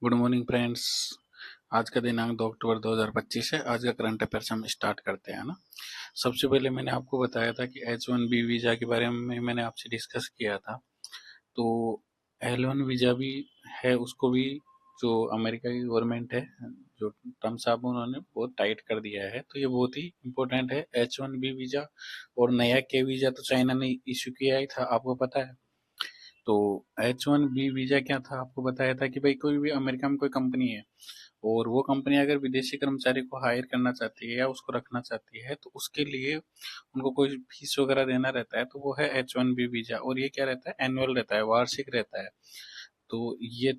Good morning friends. आज का दिनांक 2 अक्टूबर 2025 है। आज का करंट अफेयर्स हम स्टार्ट करते हैं ना। सबसे पहले मैंने आपको बताया था कि H1B वीज़ा के बारे में मैंने आपसे डिस्कस किया था। तो L1 वीज़ा भी है, उसको भी जो अमेरिका की गवर्नमेंट है, जो टर्म्स आप उन्होंने बहुत टाइट कर दिया है, तो ये बहुत ही इम्पोर्टेंट है H1B वीज़ा। और नया के वीज़ा तो चाइना ने इशू किया ही था, आपको पता है। तो H1B वीज़ा क्या था, आपको बताया था कि भाई कोई भी अमेरिका में कोई कंपनी है और वो कंपनी अगर विदेशी कर्मचारी को हायर करना चाहती है या उसको रखना चाहती है, तो उसके लिए उनको कोई फीस वगैरह देना रहता है, तो वो है H1B वीज़ा। और ये क्या रहता है, एनुअल रहता है, वार्षिक रहता है। तो ये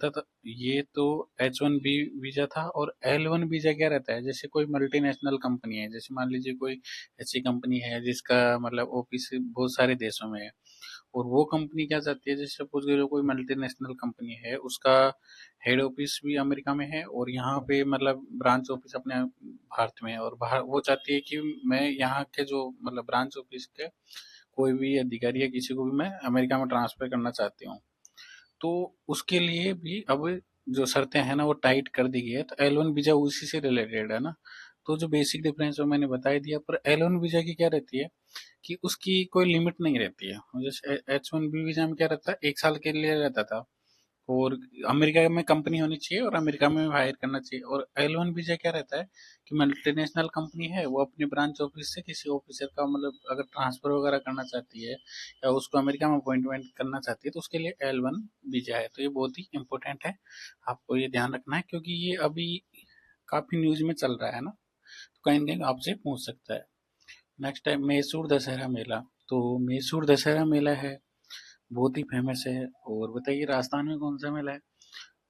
तो H1B वीज़ा था। और L1 वीज़ा क्या रहता है, जैसे कोई मल्टीनेशनल कंपनी है, जैसे मान लीजिए कोई ऐसी कंपनी है जिसका मतलब ऑफिस बहुत सारे देशों में है, और वो कंपनी क्या चाहती है, जैसे सपोज करो कोई मल्टीनेशनल कंपनी है, उसका हेड ऑफिस भी अमेरिका में है और यहाँ पे मतलब ब्रांच ऑफिस अपने भारत में है, और बाहर वो चाहती है कि मैं यहाँ के जो मतलब ब्रांच ऑफिस के कोई भी अधिकारी या किसी को भी मैं अमेरिका में ट्रांसफर करना चाहती हूँ। तो उसके लिए भी अब जो शर्तें हैं ना वो टाइट कर दी गई है। तो L1 वीजा उसी से रिलेटेड है ना। तो जो बेसिक डिफरेंस है मैंने बता ही दिया। पर L1 वीजा की क्या रहती है कि उसकी कोई लिमिट नहीं रहती है। जैसे H1B वीजा में क्या रहता है, 1 साल के लिए रहता था। और अमेरिका में कंपनी होनी चाहिए और अमेरिका में हायर करना चाहिए। और L1 वीजा क्या रहता है कि मल्टीनेशनल कंपनी है, वो अपनी ब्रांच ऑफिस से किसी ऑफिसर का मतलब अगर ट्रांसफर वगैरह करना चाहती है या उसको अमेरिका में अपॉइंटमेंट करना चाहती है, तो उसके लिए L1 वीजा है। तो ये बहुत ही इंपॉर्टेंट है, आपको ये ध्यान रखना है, क्योंकि ये अभी काफी न्यूज में चल रहा है ना, तो कहीं ना कहीं आपसे पूछ सकता है। नेक्स्ट है मैसूर दशहरा मेला। तो मैसूर दशहरा मेला है, बहुत ही फेमस है। और बताइए राजस्थान में कौन सा मेला है।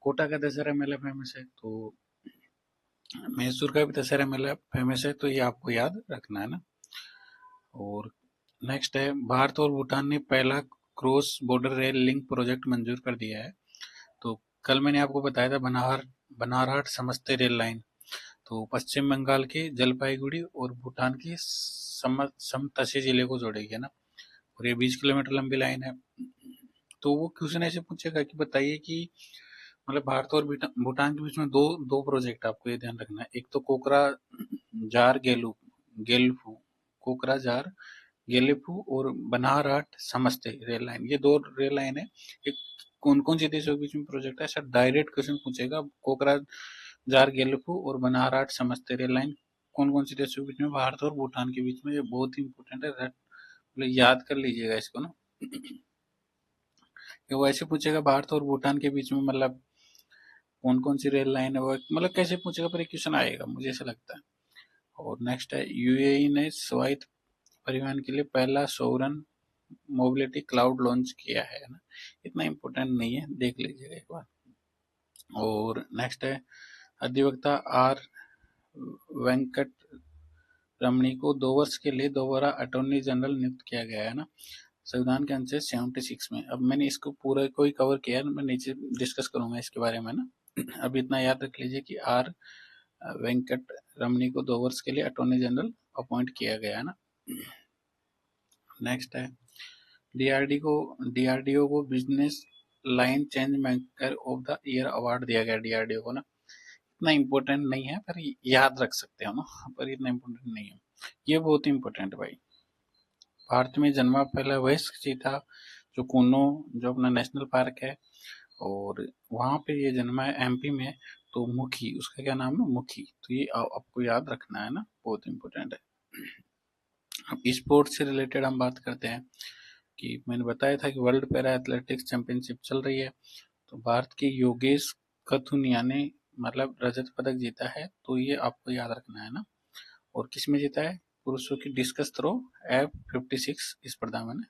कोटा का दशहरा मेला फेमस है, तो मैसूर का भी दशहरा मेला फेमस है, तो ये आपको याद रखना है ना। और नेक्स्ट है भारत और भूटान ने पहला cross border rail link project मंजूर कर दिया है। तो कल मैंने आपको बताया था बनारहाट समस्ते रेल लाइन, तो पश्चिम बंगाल के जलपाईगुड़ी और भूटान के समतसी जिले को जोड़ेगी ना। और ये 20 किलोमीटर लंबी लाइन है। तो वो क्वेश्चन ऐसे पूछेगा कि बताइए कि मतलब भारत और भूटान के बीच में दो दो प्रोजेक्ट, आपको ये ध्यान रखना है। एक तो कोकरा जार गेलफू कोकरा जार गेलेफू और बनारहाट समस्ते रेल लाइन, ये दो रेल लाइन है। एक कौन कौन से देशों के बीच में प्रोजेक्ट है, सर डायरेक्ट क्वेश्चन पूछेगा। कोकरा जार गेलेफू और बनारहाट समस्ते रेल लाइन कौन कौन से देशों के बीच में, भारत और भूटान के बीच में। ये बहुत ही इंपॉर्टेंट है, मतलब याद कर लीजिएगा इसको ना। कि वो ऐसे पूछेगा भारत और भूटान के बीच में मतलब कौन कौन सी रेल लाइन है, वो मतलब कैसे पूछेगा, पर क्वेश्चन आएगा, मुझे ऐसा लगता है। और नेक्स्ट है यूएई ने स्वायत्त परिवहन के लिए पहला सोवरन मोबिलिटी क्लाउड लॉन्च किया है ना। इतना इम्पोर्टेंट नहीं है, देख लीजिएगा एक बार। और नेक्स्ट है अधिवक्ता आर वेंकट रमणी को 2 वर्ष के लिए दोबारा अटॉर्नी जनरल नियुक्त किया गया है ना, संविधान के अनुच्छेद 76 में। अब मैंने इसको पूरा कोई कवर किया है, मैं नीचे डिस्कस करूंगा इसके बारे में ना। अब इतना याद रख लीजिए कि आर वेंकट रमणी को 2 वर्ष के लिए अटॉर्नी जनरल अपॉइंट किया गया है ना। नेक्स्ट है डीआरडीओ को business line change maker of the year award दिया गया डीआरडीओ को ना। इतना इम्पोर्टेंट नहीं है, पर याद रख सकते हो ना, पर इतना इम्पोर्टेंट नहीं है। ये बहुत इम्पोर्टेंट है भाई। भारत में जन्मा पहला वयस्क चीता जो कूनो, जो अपना नेशनल पार्क है, और वहां पे ये जन्मा है एमपी में। तो मुखी, उसका क्या नाम है, मुखी। तो ये आपको याद रखना है ना, बहुत इंपॉर्टेंट है। अब स्पोर्ट्स से रिलेटेड हम बात करते हैं कि मैंने बताया था कि वर्ल्ड पैरा एथलेटिक्स चैंपियनशिप चल रही है। तो भारत के योगेश कथुनिया ने मतलब रजत पदक जीता है, तो ये आपको याद रखना है ना। और किस में जीता है, पुरुषों की डिस्कस थ्रो F56 स्पर्धा में ना।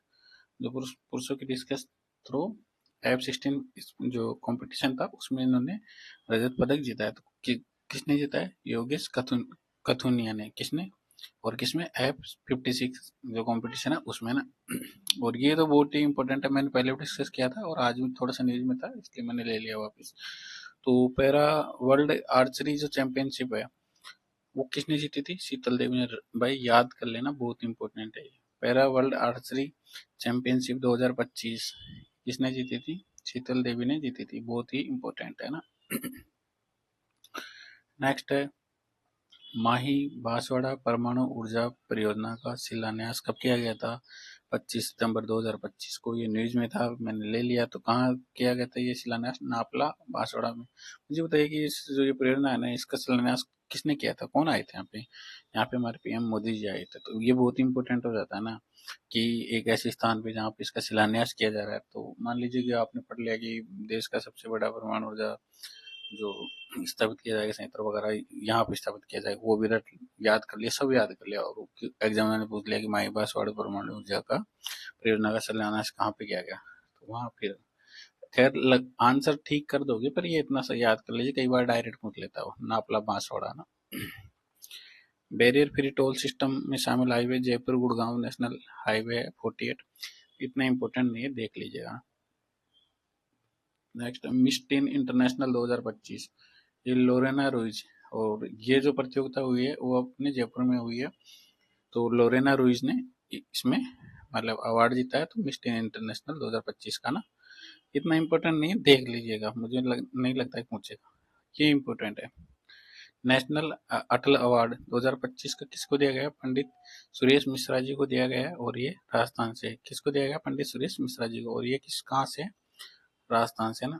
जो पुरुषों की डिस्कस थ्रो F16 जो कंपटीशन था, उसमें इन्होंने रजत पदक जीता है। तो किसने जीता है, योगेश कथुनिया ने। किसने, और किसमें, F56 जो कंपटीशन है उसमें ना। और ये तो बहुत ही इंपॉर्टेंट है, मैंने पहले भी डिस्कस किया था और आज भी थोड़ा सा न्यूज में था, इसलिए मैंने ले लिया वापस। तो पैरा वर्ल्ड आर्चरी जो चैंपियनशिप है, वो किसने जीती थी, शीतल देवी ने। भाई याद कर लेना, बहुत इंपॉर्टेंट है ये। पैरा वर्ल्ड आर्चरी चैंपियनशिप 2025 किसने जीती थी, शीतल देवी ने जीती थी, बहुत ही इंपॉर्टेंट है ना। नेक्स्ट है माही बांसवाड़ा परमाणु ऊर्जा परियोजना का शिलान्यास कब किया गया था? 25 सितंबर 2025 को। ये न्यूज में था, मैंने ले लिया। तो कहाँ किया गया था ये शिलान्यास? नापला बांसवाड़ा में। मुझे बताइए कि जो ये परियोजना है ना, इसका शिलान्यास किसने किया था? कौन आए थे यहाँ पे? यहाँ पे हमारे पीएम मोदी जी आए थे। तो ये बहुत इंपॉर्टेंट हो जाता है ना कि एक ऐसे स्थान पे जहाँ पे इसका शिलान्यास किया जा रहा है। तो मान लीजिए कि आपने पढ़ लिया कि देश का सबसे बड़ा परमाणु ऊर्जा जो स्थापित किया जाएगा, संयंत्र वगैरह यहाँ पे स्थापित किया जाएगा, वो भी याद कर लिया, सब याद कर लिया। और एग्जाम में पूछ लिया कि माई बांसवाड़ा परमाणु ऊर्जा का परियोजना का शिलान्यास कहाँ पे किया गया, तो वहां फिर खैर आंसर ठीक कर दोगे, पर ये इतना सा याद कर लीजिए, कई बार डायरेक्ट पूछ लेता हो। नापला बांसवाड़ा ना। बैरियर फ्री टोल सिस्टम में शामिल highway Jaipur Gurgaon national highway 48, इतना इंपॉर्टेंट नहीं है, देख लीजिएगा। नेक्स्ट मिस टीन इंटरनेशनल 2025, ये लोरेना रुइज, और ये जो प्रतियोगिता हुई है वो अपने जयपुर में हुई है। तो लोरेना रुइज ने इसमें मतलब अवार्ड जीता है। तो मिस टीन इंटरनेशनल 2025 का ना, इतना इम्पोर्टेंट नहीं है, देख लीजिएगा। मुझे नहीं लगता है पूछेगा, ये इम्पोर्टेंट है। नेशनल अटल अवार्ड 2025 का किसको दिया गया? पंडित सुरेश मिश्रा जी को दिया गया है। और ये राजस्थान से किसको दिया गया? पंडित सुरेश मिश्रा जी को। और ये किस कहाँ से? राजस्थान से ना।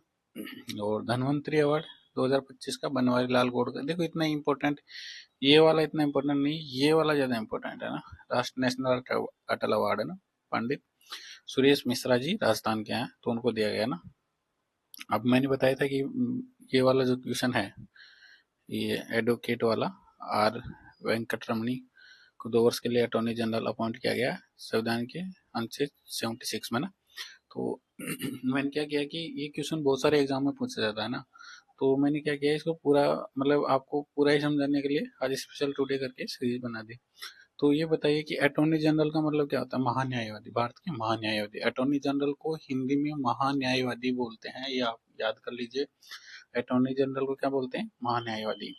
और धन्वंतरी अवार्ड 2025 का बनवारी लाल गोड़कर। देखो इतना इम्पोर्टेंट, ये वाला इतना इम्पोर्टेंट नहीं, ये वाला ज्यादा इम्पोर्टेंट है ना। राष्ट्र नेशनल अटल अवार्ड है ना, पंडित सुरेश मिश्रा जी राजस्थान के हैं, तो उनको दिया गया ना। अब मैंने बताया था कि ये वाला जो क्वेश्चन है, ये एडवोकेट वाला, आर वेंकटरमणी को 2 वर्ष के लिए अटॉर्नी जनरल अपॉइंट किया गया संविधान के अनुच्छेद 76 में ना। तो मैंने क्या किया कि ये क्वेश्चन बहुत सारे एग्जाम में पूछा जाता है ना, तो मैंने क्या किया, इसको पूरा मतलब आपको पूरा ही समझाने के लिए आज स्पेशल टुडे करके सीरीज बना दी। तो ये बताइए कि अटॉर्नी जनरल का मतलब क्या होता है? महान्यायवादी, भारत के महान्यायवादी। अटॉर्नी जनरल को हिंदी में महान्यायवादी बोलते हैं, ये आप याद कर लीजिए। अटॉर्नी जनरल को क्या बोलते हैं? महान्यायवादी।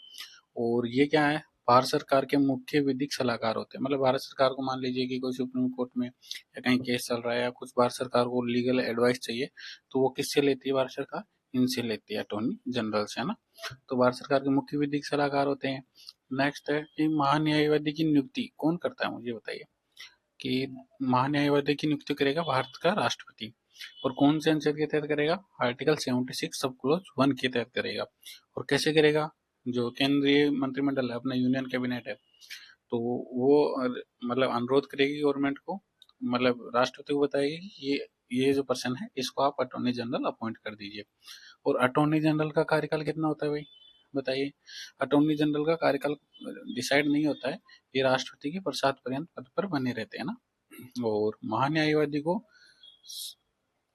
और ये क्या है? भारत सरकार के मुख्य विधिक सलाहकार होते हैं। मतलब भारत सरकार को मान लीजिए कि कोई सुप्रीम कोर्ट में या कहीं केस चल रहा है या कुछ, भारत सरकार को लीगल एडवाइस चाहिए, तो वो किससे लेती है भारत सरकार? इनसे लेती है, अटॉर्नी जनरल से, है ना। तो भारत सरकार के मुख्य विधिक सलाहकार होते हैं। नेक्स्ट है कि महान्यायवादी की नियुक्ति कौन करता है? मुझे बताइए कि महान्यायवादी की नियुक्ति करेगा भारत का राष्ट्रपति। और कौन से अनुच्छेद के तहत करेगा? आर्टिकल 76 सब क्लोज 1 के तहत करेगा। और कैसे करेगा? जो केंद्रीय मंत्रिमंडल है, अपना यूनियन कैबिनेट है, तो वो मतलब अनुरोध करेगी गवर्नमेंट को, मतलब राष्ट्रपति को बताएगी कि ये जो पर्सन है इसको आप अटॉर्नी जनरल अपॉइंट कर दीजिए। और अटॉर्नी जनरल का कार्यकाल कितना होता है भाई? बताइए। अटॉर्नी जनरल का कार्यकाल डिसाइड नहीं होता है, ये राष्ट्रपति के प्रसाद पर्यंत पद पर बने रहते हैं ना। और महान्यायवादी को,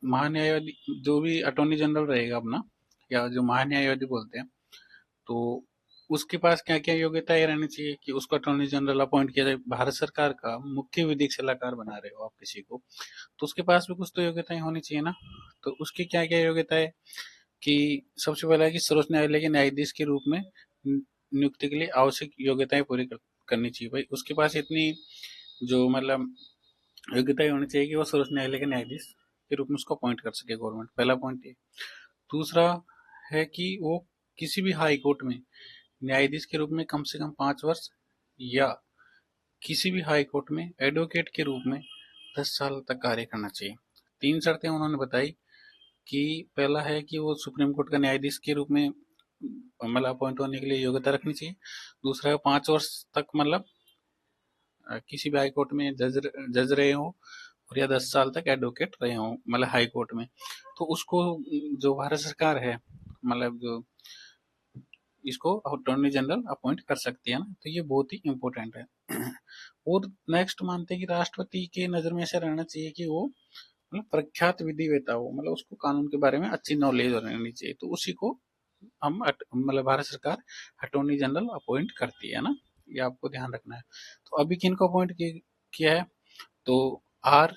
महान्यायवादी जो भी अटॉर्नी जनरल रहेगा अपना, या जो महान्यायवादी बोलते हैं, तो उसके पास क्या क्या योग्यताएं रहनी चाहिए कि उसको अटॉर्नी जनरल अपॉइंट किया जाए? भारत सरकार का मुख्य विधिक सलाहकार बना रहे हो आप किसी को, तो उसके पास भी कुछ तो योग्यताएं होनी चाहिए ना। तो उसकी क्या क्या योग्यताएं कि सबसे पहला है कि सर्वोच्च न्यायालय के न्यायाधीश के रूप में नियुक्ति के लिए आवश्यक योग्यताएं पूरी करनी चाहिए भाई। उसके पास इतनी जो मतलब योग्यताएं होनी चाहिए कि वो सर्वोच्च न्यायालय के न्यायाधीश के रूप में उसको अपॉइंट कर सके गवर्नमेंट। पहला पॉइंट ये। दूसरा है कि वो किसी भी हाई कोर्ट में न्यायाधीश के रूप में कम से कम 5 वर्ष, या किसी भी हाई कोर्ट में एडवोकेट के रूप में 10 साल तक कार्य करना चाहिए। 3 शर्तें उन्होंने बताई कि पहला है कि वो सुप्रीम कोर्ट का न्यायाधीश के रूप में मतलब अपॉइंट होने के लिए योग्यता रखनी चाहिए। दूसरा है 5 वर्ष तक मतलब किसी भी हाई कोर्ट में जज जज रहे हो, और या 10 साल तक एडवोकेट रहे हो मतलब हाई कोर्ट में। तो उसको जो भारत सरकार है, मतलब जो इसको अटॉर्नी जनरल अपॉइंट कर सकती है ना। तो ये बहुत ही इंपॉर्टेंट है। और नेक्स्ट मानते हैं कि राष्ट्रपति के नजर में ऐसा रहना चाहिए कि वो मतलब प्रख्यात विधिवेता हो, मतलब उसको कानून के बारे में अच्छी नॉलेज रहनी चाहिए। तो उसी को हम मतलब भारत सरकार अटॉर्नी जनरल अपॉइंट करती है ना, ये आपको ध्यान रखना है। तो अभी किन को अपॉइंट किया है? तो are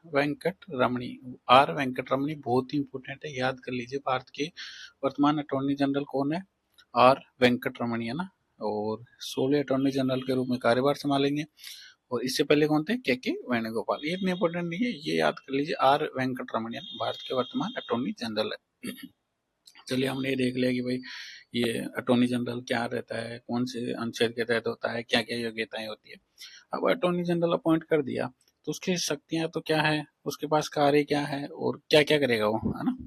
Venkat Ramani. Are Venkat रमणी बहुत ही इंपॉर्टेंट है, याद कर लीजिए। भारत के वर्तमान अटॉर्नी जनरल कौन है? आर वेंकट रमणी है ना। और 16 अटॉर्नी जनरल के रूप में कार्यभार संभालेंगे। और इससे पहले कौन थे? के वेणुगोपाल। ये इतने इंपॉर्टेंट नहीं है, ये याद कर लीजिए। आर वेंकट रमणियन भारत के वर्तमान अटॉर्नी जनरल है। चलिए हमने ये देख लिया कि भाई ये अटॉर्नी जनरल क्या रहता है, कौन से अनुच्छेद के तहत होता है, क्या क्या योग्यताएं होती है। अब अटॉर्नी जनरल अपॉइंट कर दिया तो उसकी शक्तियां तो क्या है, उसके पास कार्य क्या है और क्या क्या करेगा वो, है ना।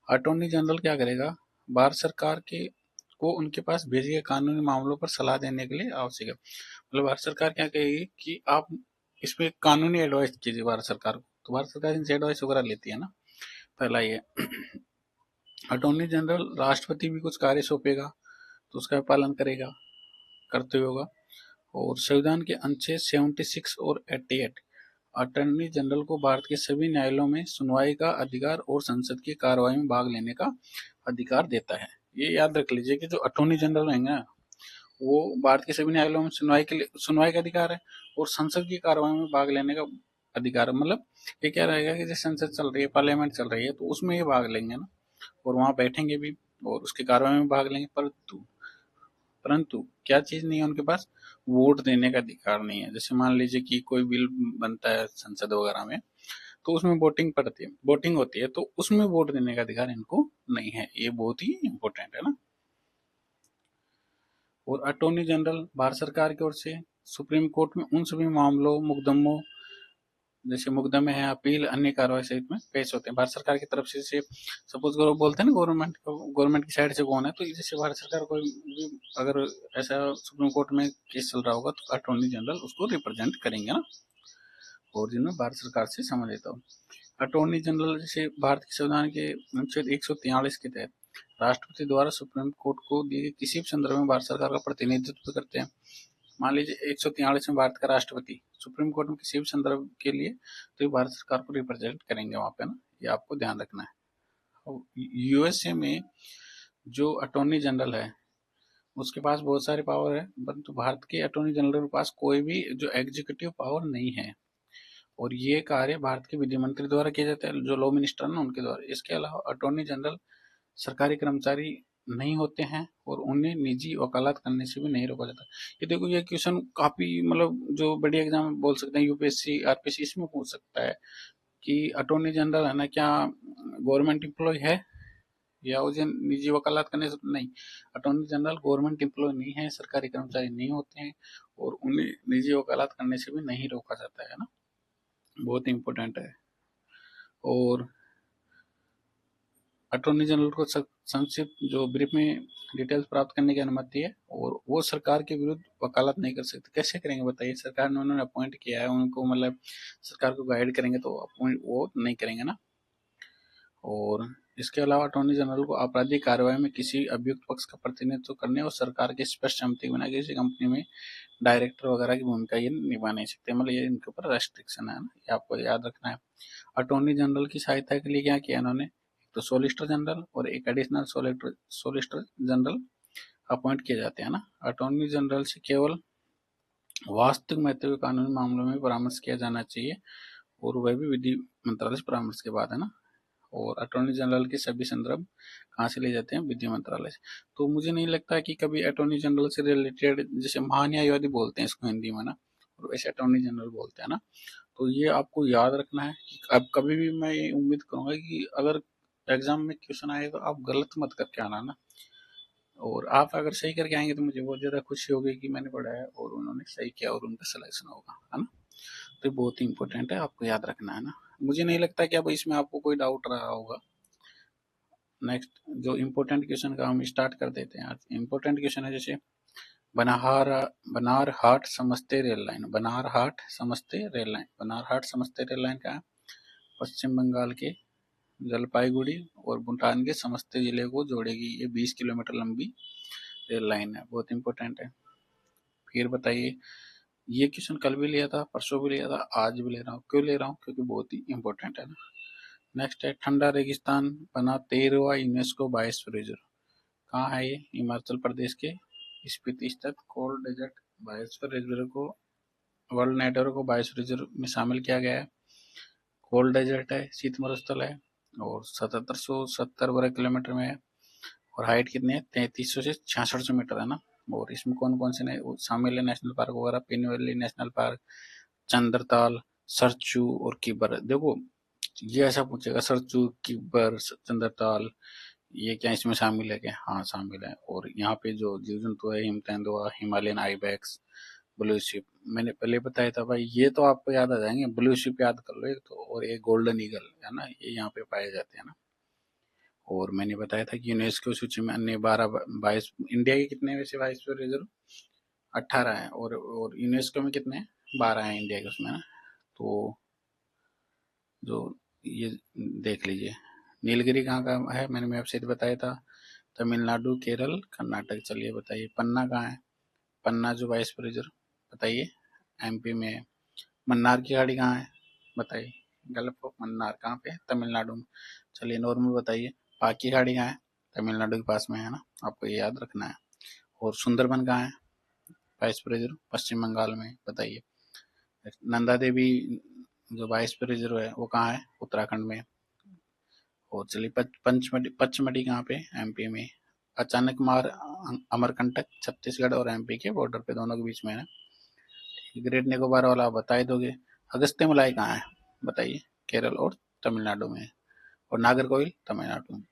अटॉर्नी जनरल क्या करेगा, भारत सरकार के को उनके पास भेजे गए कानूनी मामलों पर सलाह देने के लिए आवश्यक है। मतलब भारत सरकार क्या कहेगी कि आप इसमें कानूनी एडवाइस कीजिए भारत सरकार को, तो भारत सरकार इनसे एडवाइस वगैरह लेती है ना, पहला ये। अटॉर्नी जनरल राष्ट्रपति भी कुछ कार्य सौंपेगा तो उसका पालन करेगा, करते होगा। और संविधान के अनुच्छेद 76 और 88 अटॉर्नी जनरल को भारत के सभी न्यायालयों में सुनवाई का अधिकार और संसद की कार्यवाही में भाग लेने का अधिकार देता है। ये याद रख लीजिए कि जो अटॉर्नी जनरल रहेंगे ना, वो भारत के सभी न्यायालयों में सुनवाई का अधिकार है और संसद की कार्यवाही में भाग लेने का अधिकार है। मतलब ये क्या रहेगा कि जैसे संसद चल रही है, पार्लियामेंट चल रही है, तो उसमें ये भाग लेंगे ना और वहां बैठेंगे भी और उसकी कार्रवाई में भाग लेंगे। परंतु परंतु क्या चीज नहीं है उनके पास, वोट देने का अधिकार नहीं है। जैसे मान लीजिए कि कोई बिल बनता है संसद वगैरह में, तो उसमें वोटिंग होती है, तो उसमें वोट देने का अधिकार इनको नहीं है। ये बहुत ही इंपॉर्टेंट है ना। और अटॉर्नी जनरल भारत सरकार की ओर से सुप्रीम कोर्ट में उन सभी मामलों मुकदमों, जैसे मुकदमे हैं, अपील, अन्य कार्रवाई सहित में पेश होते हैं भारत सरकार की तरफ से। जैसे सपोज करो बोलते हैं ना गवर्नमेंट की साइड से कौन है, तो जैसे भारत सरकार कोई भी अगर ऐसा सुप्रीम कोर्ट में केस चल रहा होगा तो अटॉर्नी जनरल उसको रिप्रेजेंट करेंगे ना। और जिनमें भारत सरकार से समझ लेता हूँ। अटॉर्नी जनरल जैसे भारत के संविधान के अनुच्छेद 143 के तहत राष्ट्रपति द्वारा सुप्रीम कोर्ट को दिए गए किसी भी संदर्भ में भारत सरकार का प्रतिनिधित्व करते हैं। मान लीजिए 143 में भारत का राष्ट्रपति सुप्रीम कोर्ट में किसी भी संदर्भ के लिए, तो ये भारत सरकार को रिप्रेजेंट करेंगे वहां पे ना, ये आपको ध्यान रखना है। यूएसए में जो अटॉर्नी जनरल है उसके पास बहुत सारे पावर है, परंतु भारत के अटॉर्नी जनरल के पास कोई भी जो एग्जीक्यूटिव पावर नहीं है। और ये कार्य भारत के विधि मंत्री द्वारा किया जाता है, जो लॉ मिनिस्टर ना उनके द्वारा। इसके अलावा अटॉर्नी जनरल सरकारी कर्मचारी नहीं होते हैं और उन्हें निजी वकालत करने से भी नहीं रोका जाता। ये देखो ये क्वेश्चन काफी मतलब जो बड़ी एग्जाम बोल सकते हैं, यूपीएससी आरपीएससी, इसमें पूछ सकता है कि अटॉर्नी जनरल है ना क्या गवर्नमेंट एम्प्लॉय है या उसे निजी वकालत करने से नहीं। अटॉर्नी जनरल गवर्नमेंट एम्प्लॉय नहीं है, सरकारी कर्मचारी नहीं होते हैं और उन्हें निजी वकालत करने से भी नहीं रोका जाता है ना। बहुत इंपॉर्टेंट है। और अटॉर्नी जनरल को संक्षिप्त जो ब्रीफ में डिटेल्स प्राप्त करने की अनुमति है और वो सरकार के विरुद्ध वकालत नहीं कर सकते। कैसे करेंगे बताइए, सरकार ने उन्होंने अपॉइंट किया है उनको, मतलब सरकार को गाइड करेंगे तो अपॉइंट वो नहीं करेंगे ना। और इसके अलावा अटॉर्नी जनरल को आपराधिक कार्रवाई में किसी अभियुक्त पक्ष का प्रतिनिधित्व करने और सरकार की स्पष्ट सहमति बिना किसी कंपनी में डायरेक्टर वगैरह की भूमिका ये निभा नहीं सकते। मतलब ये इनके ऊपर रेस्ट्रिक्शन है ना, ये आपको याद रखना है। अटॉर्नी जनरल की सहायता के लिए क्या किया इन्होंने, तो सोलिसिटर जनरल और एक एडिशनल सोलिसिटर जनरल अपॉइंट किए जाते हैं ना। अटॉर्नी जनरल से केवल वास्तविक महत्व के कानूनी मामलों में परामर्श किया जाना चाहिए और वह भी विधि मंत्रालय से परामर्श के बाद, है ना। और अटॉर्नी जनरल के सभी संदर्भ कहाँ से ले जाते हैं, विधि मंत्रालय से। तो मुझे नहीं लगता कि कभी अटॉर्नी जनरल से रिलेटेड, जैसे महान्यायवादी बोलते हैं इसको हिंदी में ना, और वैसे अटॉर्नी जनरल बोलते हैं ना, तो ये आपको याद रखना है कि अब कभी भी मैं ये उम्मीद करूंगा कि अगर एग्जाम में क्वेश्चन आए तो आप गलत मत करके आना ना। और आप अगर सही करके आएंगे तो मुझे बहुत ज्यादा खुशी होगी कि मैंने पढ़ा है और उन्होंने सही किया और उनका सिलेक्शन होगा, है ना। तो ये बहुत ही इंपॉर्टेंट है, आपको याद रखना है ना। मुझे नहीं लगता कि अब इसमें आपको कोई डाउट रहा होगा। नेक्स्ट जो इम्पोर्टेंट क्वेश्चन का हम स्टार्ट कर देते हैं। आज इम्पोर्टेंट क्वेश्चन है जैसे बनार Banarhat Samasti rail line, Banarhat Samasti rail line, Banarhat Samasti rail line का है पश्चिम बंगाल के जलपाईगुड़ी और भूटान के समस्ती जिले को जोड़ेगी। ये 20 किलोमीटर लंबी रेल लाइन है, बहुत इंपॉर्टेंट है। फिर बताइए, ये क्वेश्चन कल भी लिया था, परसों भी लिया था, आज भी ले रहा हूँ। क्यों ले रहा हूँ, क्योंकि बहुत ही इंपॉर्टेंट है ना। नेक्स्ट है ठंडा रेगिस्तान बना 13वां यूनेस्को बायोस्फीयर रिजर्व, कहाँ है ये, हिमाचल प्रदेश के स्पीति स्थित कोल्ड डेजर्ट बायोस्फीयर रिजर्व को वर्ल्ड नेटवर्क को बायोस्फीयर रिजर्व में शामिल किया गया है। कोल्ड डेजर्ट है, शीत मरुस्थल है और 7770 वर्ग किलोमीटर में है और हाइट कितनी है, 3300 से 6600 मीटर है ना। और इसमें कौन कौन से शामिल है नेशनल पार्क वगैरह, pin valley national park, Chandratal, Sarchu और किबर। देखो ये ऐसा पूछेगा सरचू, किबर, चंद्रताल, ये क्या इसमें शामिल है क्या? हाँ शामिल है। और यहाँ पे जो जीव जंतु है, हिम तेंदुआ, हिमालयन आइबैक्स, ब्लू शिप, मैंने पहले बताया था भाई, ये तो आपको याद आ जाएंगे। ब्लू शिप याद कर लो एक तो, और एक गोल्डन ईगल है ना, ये यहाँ पे पाए जाते हैं ना। और मैंने बताया था कि यूनेस्को सूची में अन्य 12 22, इंडिया के कितने हैं वैसे वाइस रिजर्व? 18 है। और यूनेस्को में कितने हैं? 12 है इंडिया के उसमें ना। तो जो ये देख लीजिए, नीलगिरी कहाँ का है, मैंने मैप से बताया था, तमिलनाडु, केरल, कर्नाटक। चलिए बताइए पन्ना कहाँ है? पन्ना जो वाइस रिजर्व, बताइए, एमपी में है। मन्नार की खाड़ी कहाँ है? बताइए, गल्फ ऑफ मन्नार कहाँ पे है? तमिलनाडु में। चलिए नॉर्मल बताइए, पाक की खाड़ी कहाँ है? तमिलनाडु के पास में है ना, आपको ये याद रखना है। और सुंदरबन कहाँ है वाइस रिजर्व? पश्चिम बंगाल में, बताइए। नंदा देवी जो वाइस रिजर्व है वो कहाँ है? उत्तराखंड में। और चलिए पंचमढ़ी, पचमढ़ी कहाँ पे? एमपी में। अचानक मार, अमरकंटक, छत्तीसगढ़ और एमपी के बॉर्डर पे, दोनों के बीच में है। ग्रेट निकोबार वाला आप बता ही दोगे। अगस्त्यमुलाई कहाँ है? बताइए, केरल और तमिलनाडु में। और नागरकोइल तमिलनाडु में।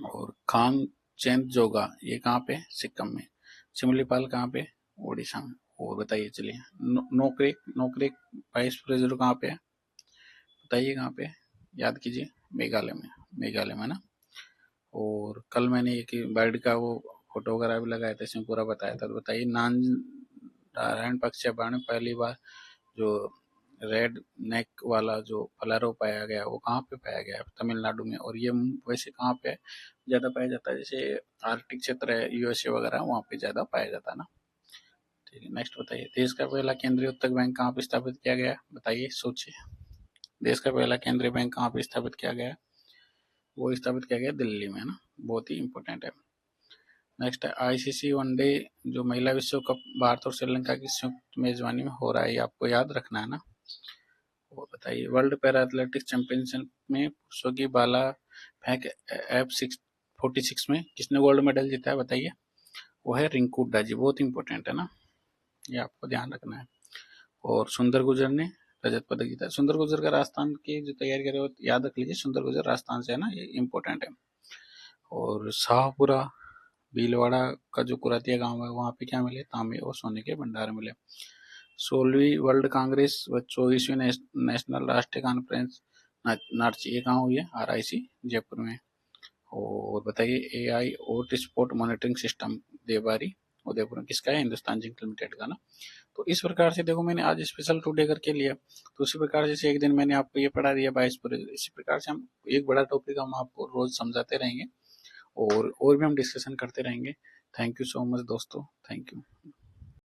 और खांग चेंगजोंगा ये कहाँ पे? सिक्किम में। सिमलीपाल कहाँ पे? उड़ीसा में। और बताइए चलिए, नोकरेक, नोकरेक वाइस प्रेसिडेंट कहाँ पे है? बताइए कहाँ पे? याद कीजिए, मेघालय में। मेघालय में ना। और कल मैंने एक बर्ड का वो फोटो वगैरह भी लगाया था, इसमें पूरा बताया था। तो बताइए, नारायण पक्षी में पहली बार जो रेड नेक वाला जो फलारो पाया गया, वो कहाँ पे पाया गया? तमिलनाडु में। और ये वैसे कहाँ पे ज्यादा पाया जाता है? जैसे आर्कटिक क्षेत्र है, यूएसए वगैरह, वहाँ पे ज्यादा पाया जाता है ना। ठीक है, नेक्स्ट बताइए, देश का पहला केंद्रीय उत्तक बैंक कहाँ पे स्थापित किया गया? बताइए, सोचिए। देश का पहला केंद्रीय बैंक कहाँ पे स्थापित किया गया? वो स्थापित किया गया दिल्ली में, है ना। बहुत ही इंपॉर्टेंट है। नेक्स्ट है आईसीसी वनडे जो महिला विश्व कप भारत और श्रीलंका की संयुक्त मेजबानी में हो रहा है, ये आपको याद रखना है ना। वो बताइए, वर्ल्ड पैरा एथलेटिक्स चैंपियनशिप में पुरुषों की भाला फेंक F46 में किसने गोल्ड मेडल जीता है? बताइए। वो है रिंकू हुड्डा जी, बहुत इंपॉर्टेंट है ना, ये आपको ध्यान रखना है। और सुंदर गुजर ने रजत पदक जीता है। सुंदर गुजर का राजस्थान की जो तैयारी करे हो याद रख लीजिए, सुंदर गुजर राजस्थान से है ना, ये इंपॉर्टेंट है। और शाहपुरा भीलवाड़ा का जो कुरातिया गांव है, वहाँ पे क्या मिले? तांबे और सोने के भंडार मिले। 16वीं वर्ल्ड कांग्रेस व 24वीं नेशनल राष्ट्रीय कॉन्फ्रेंस नार्ची ये कहाँ हुई है? RIC जयपुर में। और बताइए, AI ओट sport monitoring system Debari Udaipur में किसका है? हिंदुस्तान जिंक लिमिटेड का ना। तो इस प्रकार से देखो, मैंने आज स्पेशल टुडे करके लिया। तो उसी प्रकार जैसे एक दिन मैंने आपको ये पढ़ा दिया 22 इसी प्रकार से हम एक बड़ा टॉपिक हम आपको रोज समझाते रहेंगे, और भी हम डिस्कशन करते रहेंगे। थैंक यू सो मच दोस्तों, थैंक यू।